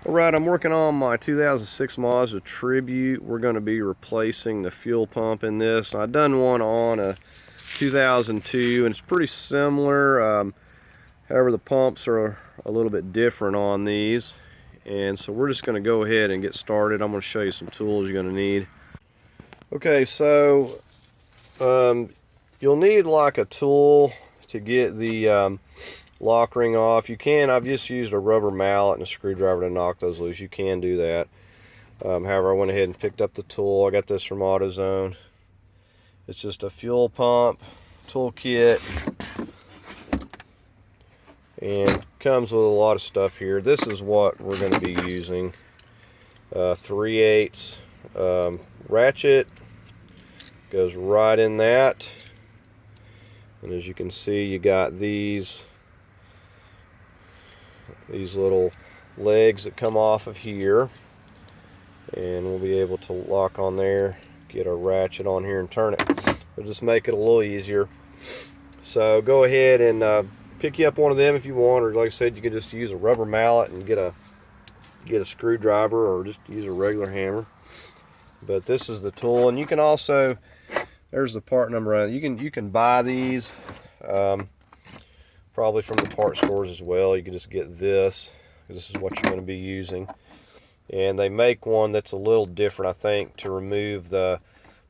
Alright, I'm working on my 2006 Mazda Tribute. We're going to be replacing the fuel pump in this. I've done one on a 2002 and it's pretty similar. However, the pumps are a little bit different on these. And so we're just going to go ahead and get started. I'm going to show you some tools you're going to need. Okay, so you'll need like a tool to get the lock ring off. You can, I've just used a rubber mallet and a screwdriver to knock those loose. You can do that. However, I went ahead and picked up the tool. I got this from AutoZone. It's just a fuel pump toolkit and comes with a lot of stuff here. This is what we're going to be using. 3/8 ratchet goes right in that, and as you can see, you got these little legs that come off of here, and we'll be able to lock on there, get our ratchet on here and turn it. We'll just make it a little easier. So go ahead and pick you up one of them if you want, or like I said, you can just use a rubber mallet and get a screwdriver, or just use a regular hammer. But this is the tool, and you can also, there's the part number. You can buy these probably from the part stores as well. You can just get this. This is what you're going to be using, and they make one that's a little different, I think, to remove the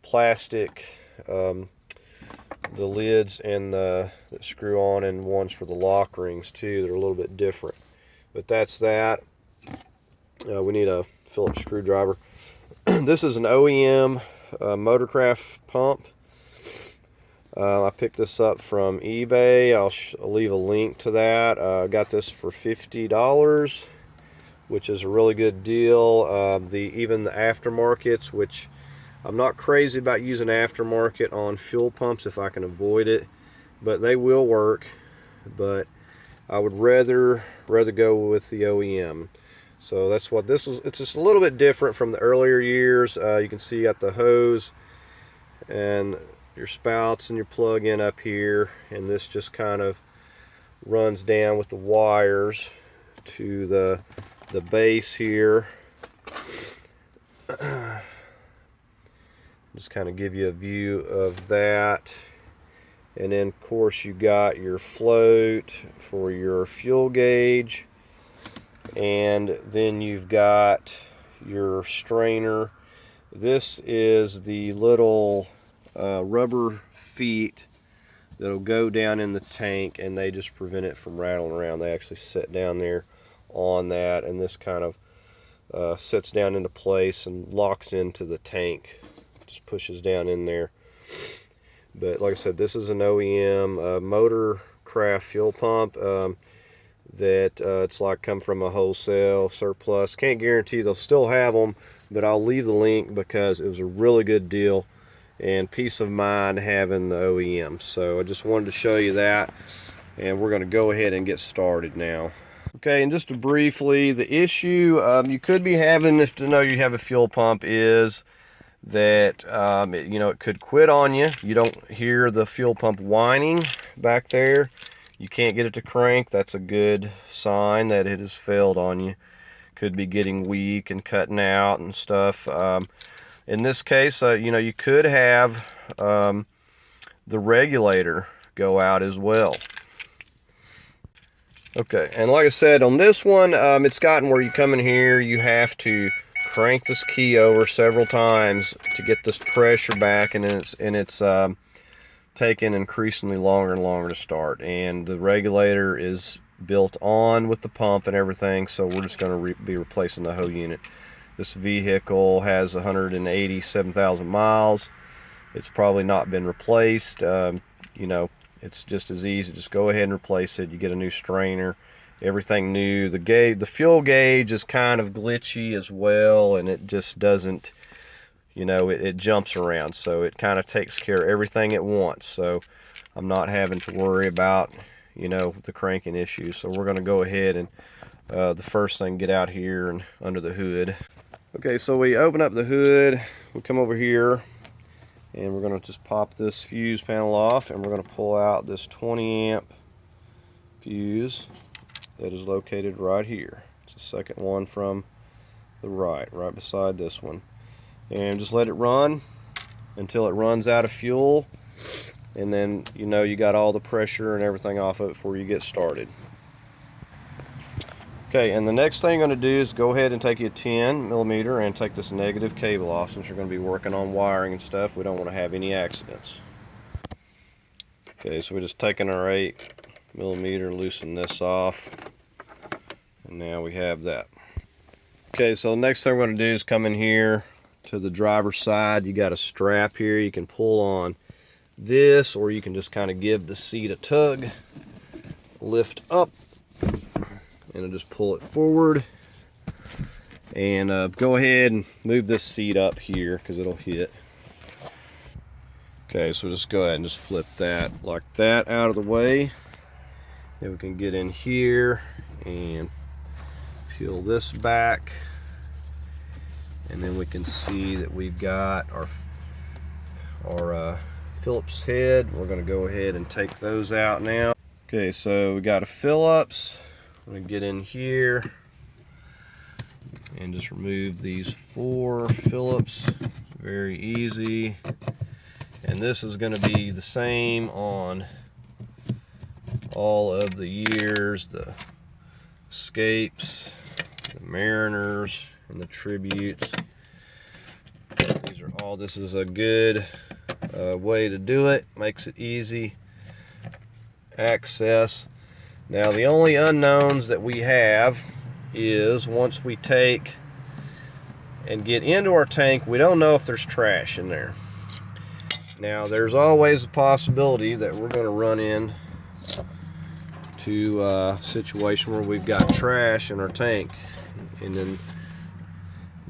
plastic, the lids and that screw on, and ones for the lock rings too. They're a little bit different, but that's that. We need a Phillips screwdriver. This is an OEM Motorcraft pump. I picked this up from eBay. I'll leave a link to that. I got this for $50, which is a really good deal. Even the aftermarkets, which I'm not crazy about using aftermarket on fuel pumps if I can avoid it, but they will work. But I would rather go with the OEM. So that's what this is. It's just a little bit different from the earlier years. You can see you got the hose and your spouts and your plug-in up here, and this just kind of runs down with the wires to the base here. Just kind of give you a view of that. And then of course you got your float for your fuel gauge, and then you've got your strainer. This is the little rubber feet that'll go down in the tank, and they just prevent it from rattling around. They actually sit down there on that, and this kind of sits down into place and locks into the tank. Just pushes down in there. But like I said, this is an OEM Motorcraft fuel pump that it's like come from a wholesale surplus. Can't guarantee they'll still have them, but I'll leave the link because it was a really good deal and peace of mind having the OEM. So I just wanted to show you that, and we're going to go ahead and get started now. Okay, and just briefly, the issue you could be having if to know you have a fuel pump is that it could quit on you. You don't hear the fuel pump whining back there. You can't get it to crank. That's a good sign that it has failed on you. Could be getting weak and cutting out and stuff. In this case, you could have the regulator go out as well. Okay, and like I said, on this one, it's gotten where you come in here, you have to crank this key over several times to get this pressure back, and it's taking increasingly longer and longer to start. And the regulator is built on with the pump and everything, so we're just going to be replacing the whole unit. This vehicle has 187,000 miles. It's probably not been replaced. It's just as easy. Just go ahead and replace it. You get a new strainer, everything new. The fuel gauge is kind of glitchy as well, and it just doesn't, it jumps around. So it kind of takes care of everything at once. So I'm not having to worry about, the cranking issue. So we're going to go ahead and the first thing, get out here and under the hood. Okay, so we open up the hood, we come over here, and we're going to just pop this fuse panel off, and we're going to pull out this 20 amp fuse that is located right here. It's It's the second one from the right beside this one. And just let it run until it runs out of fuel, and then you know you got all the pressure and everything off of it before you get started. Okay, and the next thing you're going to do is go ahead and take your 10mm and take this negative cable off, since you're going to be working on wiring and stuff. We don't want to have any accidents. Okay, so we're just taking our 8mm, loosen this off, and now we have that. Okay, so the next thing we're going to do is come in here to the driver's side. You got a strap here. You can pull on this, or you can just kind of give the seat a tug, lift up, and I'll just pull it forward, and go ahead and move this seat up here because it'll hit. Okay, so just go ahead and just flip that like that out of the way. Then we can get in here and peel this back, and then we can see that we've got our Phillips head. We're going to go ahead and take those out now. Okay, so we got a Phillips. I'm going to get in here and just remove these 4 Phillips. Very easy. And this is going to be the same on all of the years, the Escapes, the Mariners, and the Tributes. These are all, this is a good way to do it. Makes it easy access. Now the only unknowns that we have is once we take and get into our tank, we don't know if there's trash in there. Now there's always a possibility that we're going to run in to a situation where we've got trash in our tank, and then you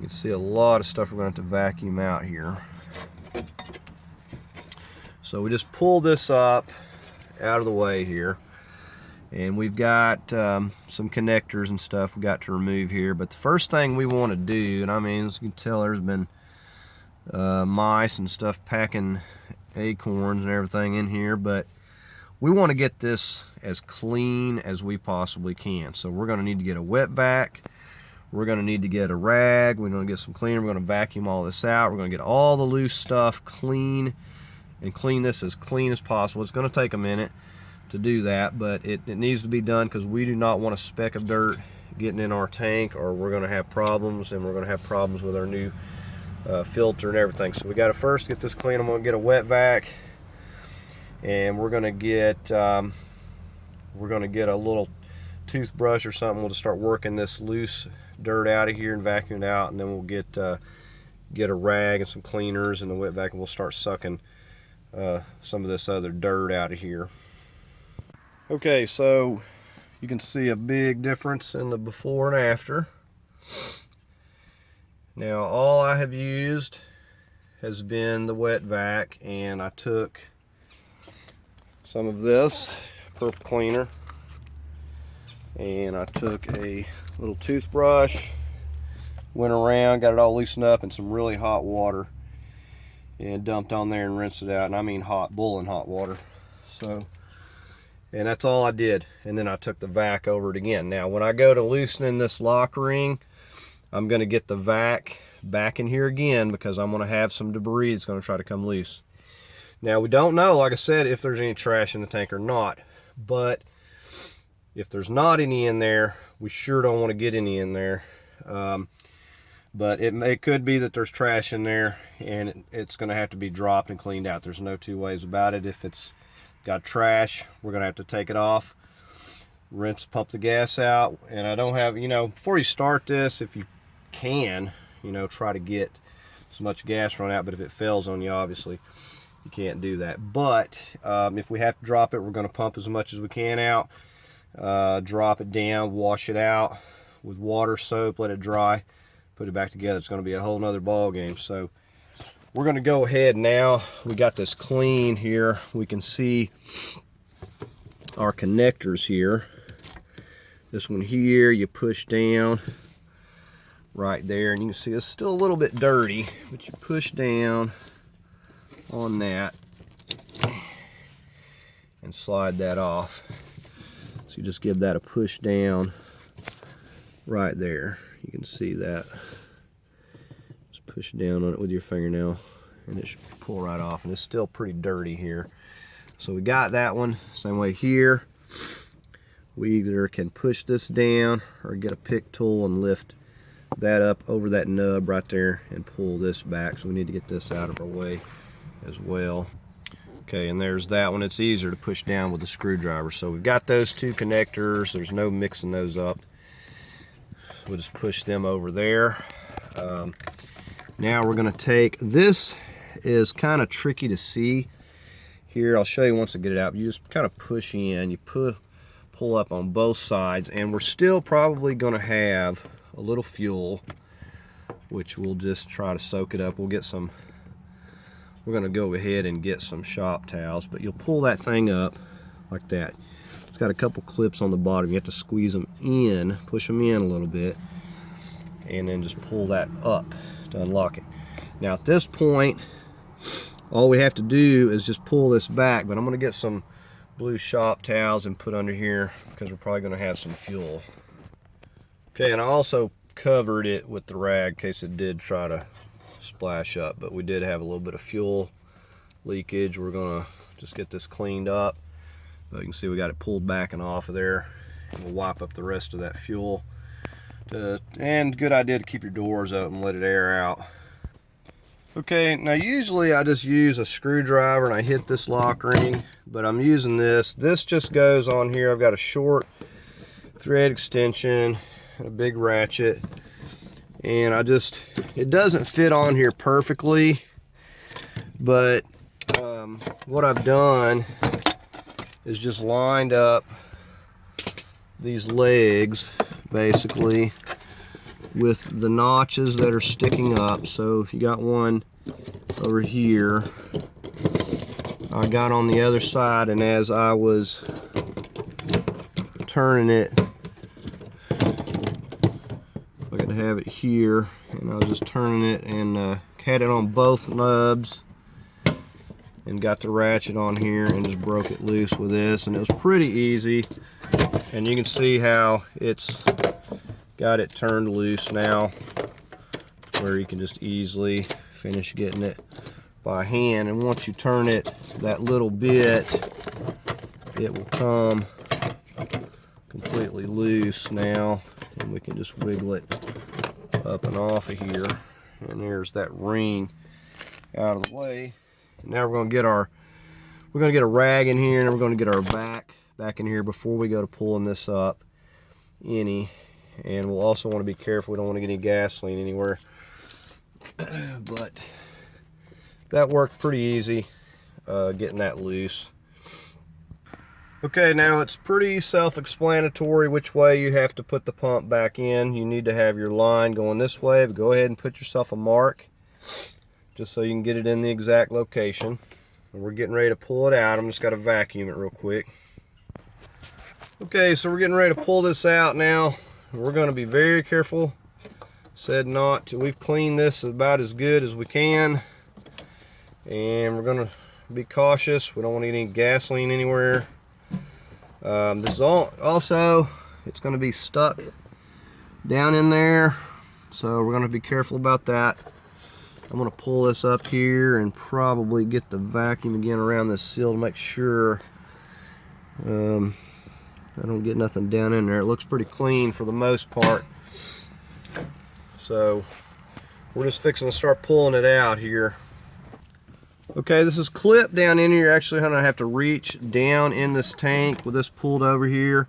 can see a lot of stuff we're going to have to vacuum out here. So we just pull this up out of the way here, and we've got some connectors and stuff we got to remove here. But the first thing we want to do, and I mean, as you can tell, there's been mice and stuff packing acorns and everything in here, but we want to get this as clean as we possibly can. So we're going to need to get a wet vac. We're going to need to get a rag. We're going to get some cleaner. We're going to vacuum all this out. We're going to get all the loose stuff clean and clean this as clean as possible. It's going to take a minute to do that, but it needs to be done because we do not want a speck of dirt getting in our tank, or we're going to have problems, and we're going to have problems with our new filter and everything. So we got to first get this clean. I'm going to get a wet vac, and we're going to get a little toothbrush or something. We'll just start working this loose dirt out of here and vacuum it out, and then we'll get a rag and some cleaners and the wet vac, and we'll start sucking some of this other dirt out of here. Okay, so you can see a big difference in the before and after. Now all I have used has been the wet vac, and I took some of this purple cleaner, and I took a little toothbrush, went around, got it all loosened up in some really hot water, and dumped on there and rinsed it out. And I mean hot, boiling hot water. So, and that's all I did. And then I took the vac over it again. Now when I go to loosening this lock ring, I'm going to get the vac back in here again because I'm going to have some debris that's going to try to come loose. Now we don't know, like I said, if there's any trash in the tank or not, but if there's not any in there, we sure don't want to get any in there. But it could be that there's trash in there, and it's going to have to be dropped and cleaned out. There's no two ways about it. If it's got trash, we're going to have to take it off, rinse, pump the gas out. And I don't have, before you start this, if you can, try to get as much gas run out. But if it fails on you, obviously you can't do that. But if we have to drop it, we're going to pump as much as we can out, drop it down, wash it out with water, soap, let it dry, put it back together. It's going to be a whole nother ball game. So we're going to go ahead now. We got this clean here. We can see our connectors here. This one here, you push down right there, and you can see it's still a little bit dirty, but you push down on that and slide that off. So you just give that a push down right there. You can see that. Just push down on it with your fingernail and it should pull right off, and it's still pretty dirty here. So we got that one. Same way here. We either can push this down or get a pick tool and lift that up over that nub right there and pull this back. So we need to get this out of our way as well. Okay, and there's that one. It's easier to push down with the screwdriver. So we've got those two connectors. There's no mixing those up. We'll just push them over there. Now we're going to take, this is kind of tricky to see here. I'll show you once I get it out. You just kind of push in, you pull up on both sides, and we're still probably going to have a little fuel, which we'll just try to soak it up. We'll get some, we're going to go ahead and get some shop towels, but you'll pull that thing up like that. It's got a couple clips on the bottom. You have to squeeze them in, push them in a little bit, and then just pull that up to unlock it. Now at this point, all we have to do is just pull this back, but I'm going to get some blue shop towels and put under here because we're probably going to have some fuel. Okay, and I also covered it with the rag in case it did try to splash up, but we did have a little bit of fuel leakage. We're going to just get this cleaned up. But you can see we got it pulled back and off of there. We'll wipe up the rest of that fuel. And good idea to keep your doors open, let it air out. Okay, now usually I just use a screwdriver and I hit this lock ring, but I'm using this. This just goes on here. I've got a short thread extension and a big ratchet, and it doesn't fit on here perfectly, but what I've done is just lined up these legs basically with the notches that are sticking up. So if you got one over here, I got on the other side, and as I was turning it, I got to have it here, and I was just turning it and had it on both nubs and got the ratchet on here and just broke it loose with this, and it was pretty easy. And you can see how it's got it turned loose now, where you can just easily finish getting it by hand. And once you turn it that little bit, it will come completely loose now, and we can just wiggle it up and off of here. And there's that ring out of the way. And now we're going to get a rag in here, and we're going to get our back in here before we go to pulling this up any. And we'll also want to be careful. We don't want to get any gasoline anywhere. But that worked pretty easy, getting that loose. Okay, now it's pretty self-explanatory which way you have to put the pump back in. You need to have your line going this way, but go ahead and put yourself a mark just so you can get it in the exact location. And we're getting ready to pull it out. I'm just got to vacuum it real quick. Okay, so we're getting ready to pull this out now. We're going to be very careful. Said not to. We've cleaned this about as good as we can, and we're going to be cautious. We don't want to get any gasoline anywhere. This is also, it's going to be stuck down in there, so we're going to be careful about that. I'm going to pull this up here and probably get the vacuum again around this seal to make sure I don't get nothing down in there. It looks pretty clean for the most part. So we're just fixing to start pulling it out here. Okay, this is clipped down in here. You're actually going to have to reach down in this tank with this pulled over here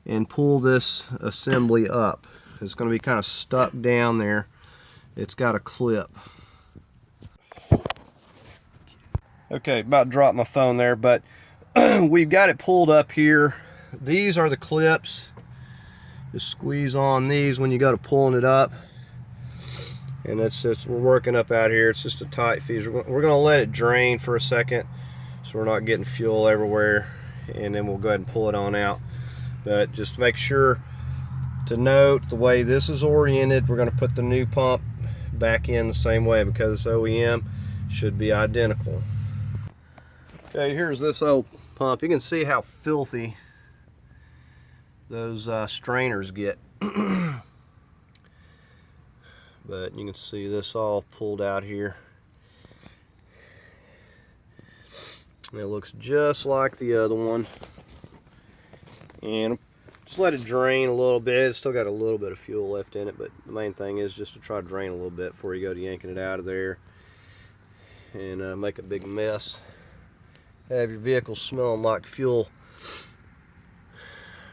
and pull this assembly up. It's going to be kind of stuck down there. It's got a clip. Okay, about dropped my phone there, but we've got it pulled up here. These are the clips. Just squeeze on these when you go to pulling it up. And that's just, we're working up out here. It's just a tight feed. We're going to let it drain for a second so we're not getting fuel everywhere, and then we'll go ahead and pull it on out. But just make sure to note the way this is oriented. We're going to put the new pump back in the same way because it's OEM. Should be identical. Okay, here's this old pump. You can see how filthy those strainers get. But you can see this all pulled out here. And it looks just like the other one. And just let it drain a little bit. It's still got a little bit of fuel left in it, but the main thing is just to try to drain a little bit before you go to yanking it out of there and make a big mess. Have your vehicle smelling like fuel.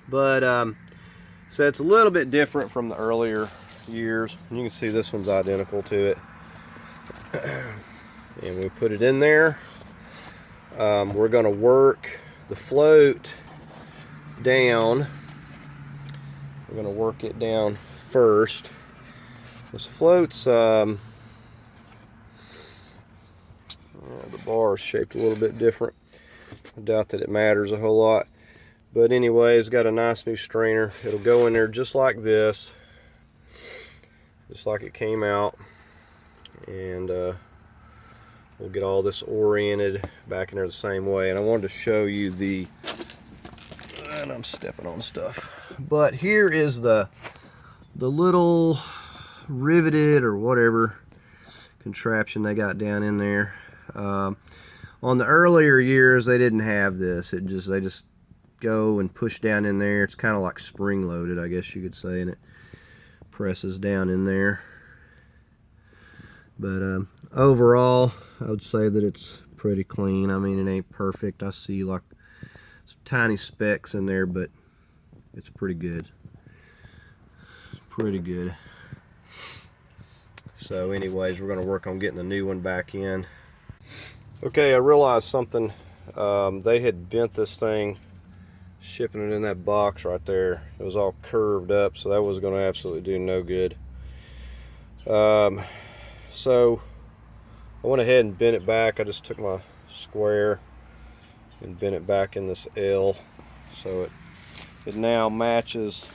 But so it's a little bit different from the earlier years. You can see this one's identical to it. And we put it in there. We're going to work the float down. We're going to work it down first. This float's the bar is shaped a little bit different. I doubt that it matters a whole lot. But anyway, it's got a nice new strainer. It'll go in there just like this, just like it came out. And we'll get all this oriented back in there the same way. And I wanted to show you the, and I'm stepping on stuff. But here is the little riveted or whatever contraption they got down in there. On the earlier years, they didn't have this. They just go and push down in there. It's kind of like spring loaded, I guess you could say, and it presses down in there. But overall, I would say that it's pretty clean. I mean, it ain't perfect. I see like some tiny specks in there, but it's pretty good. Pretty good. So anyways, we're going to work on getting the new one back in. Okay, I realized something. They had bent this thing, shipping it in that box right there. It was all curved up, so that was going to absolutely do no good. So I went ahead and bent it back. I just took my square and bent it back in this L, so it now matches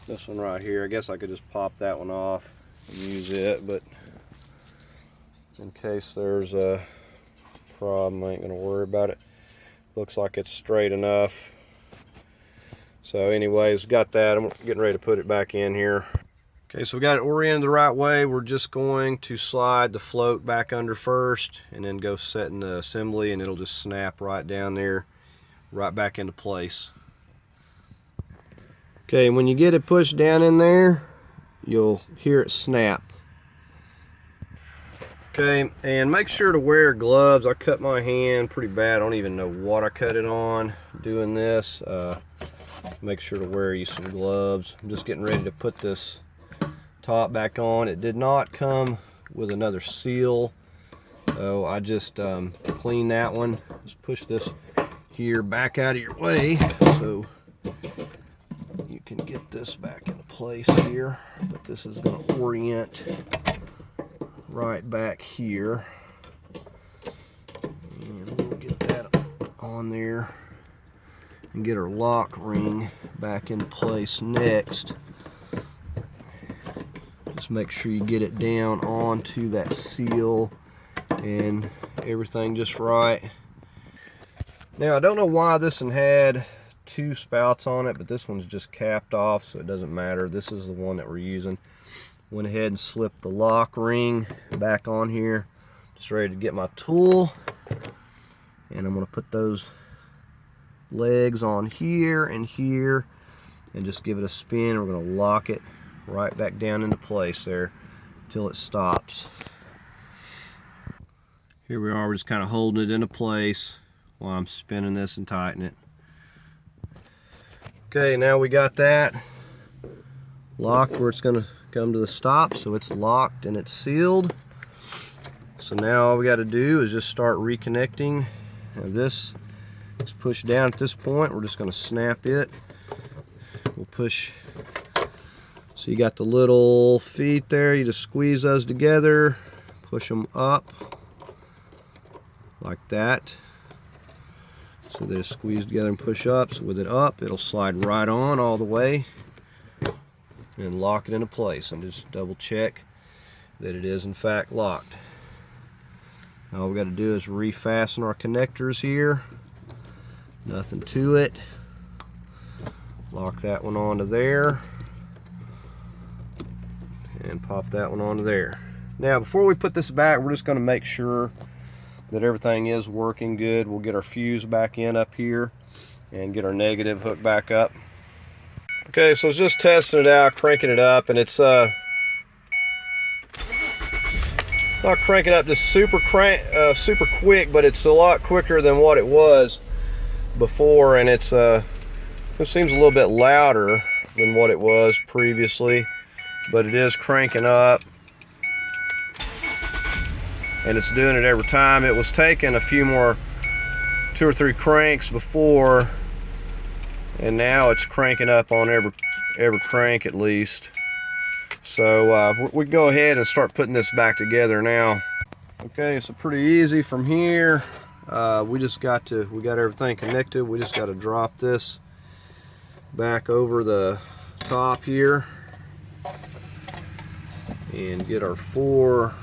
this one right here. I guess I could just pop that one off and use it, but in case there's a problem, I ain't gonna worry about it. Looks like it's straight enough. So anyways, got that. I'm getting ready to put it back in here. Okay, so we got it oriented the right way. We're just going to slide the float back under first and then go set in the assembly, and it'll just snap right down there, right back into place. Okay, when you get it pushed down in there, you'll hear it snap. Okay, and make sure to wear gloves. I cut my hand pretty bad. I don't even know what I cut it on doing this. Make sure to wear you some gloves. I'm just getting ready to put this top back on. It did not come with another seal, so I just cleaned that one. Just push this here back out of your way so you can get this back into place here. But this is going to orient right back here, and we'll get that on there and get our lock ring back in place next. Just make sure you get it down onto that seal and everything just right. Now, I don't know why this one had two spouts on it, but this one's just capped off, so it doesn't matter. This is the one that we're using. Went ahead and slipped the lock ring back on here. Just ready to get my tool, and I'm going to put those legs on here and here and just give it a spin. We're going to lock it right back down into place there until it stops. Here we are. We're just kind of holding it into place while I'm spinning this and tightening it. Okay, now we got that locked where it's going to come to the stop, so it's locked and it's sealed. So now all we got to do is just start reconnecting. Now this is pushed down at this point. We're just going to snap it. We'll push. So you got the little feet there. You just squeeze those together, push them up like that. So they just squeeze together and push up. So with it up, it'll slide right on all the way and lock it into place, and just double check that it is in fact locked. All we got to do is refasten our connectors here. Nothing to it. Lock that one onto there. And pop that one onto there. Now before we put this back, we're just going to make sure that everything is working good. We'll get our fuse back in up here and get our negative hooked back up. Okay, so it's just testing it out, cranking it up, and it's not cranking up just super quick, but it's a lot quicker than what it was before, and it seems a little bit louder than what it was previously, but it is cranking up, and it's doing it every time. It was taking a few more, 2 or 3 cranks before, and now it's cranking up on every crank at least. So we go ahead and start putting this back together now. Okay, so pretty easy from here. We got everything connected. We just got to drop this back over the top here and get our 4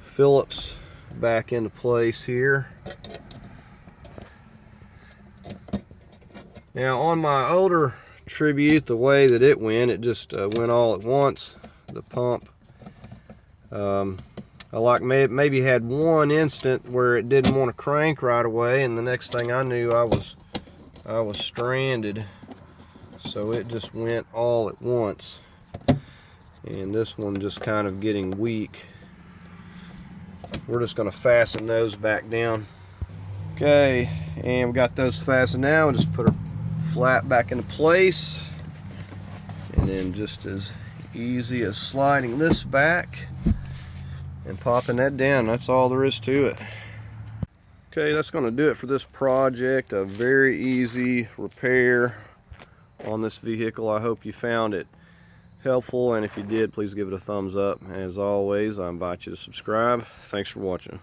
Phillips back into place here. Now on my older Tribute, the way that it went went all at once, the pump. I like maybe had one instant where it didn't want to crank right away, and the next thing I knew I was stranded. So it just went all at once, and this one just kind of getting weak. We're just going to fasten those back down. Okay, and we got those fastened now. We'll just put our flat back into place, and then just as easy as sliding this back and popping that down. That's all there is to it. Okay, that's going to do it for this project. A very easy repair on this vehicle. I hope you found it helpful, and if you did, please give it a thumbs up. As always, I invite you to subscribe. Thanks for watching.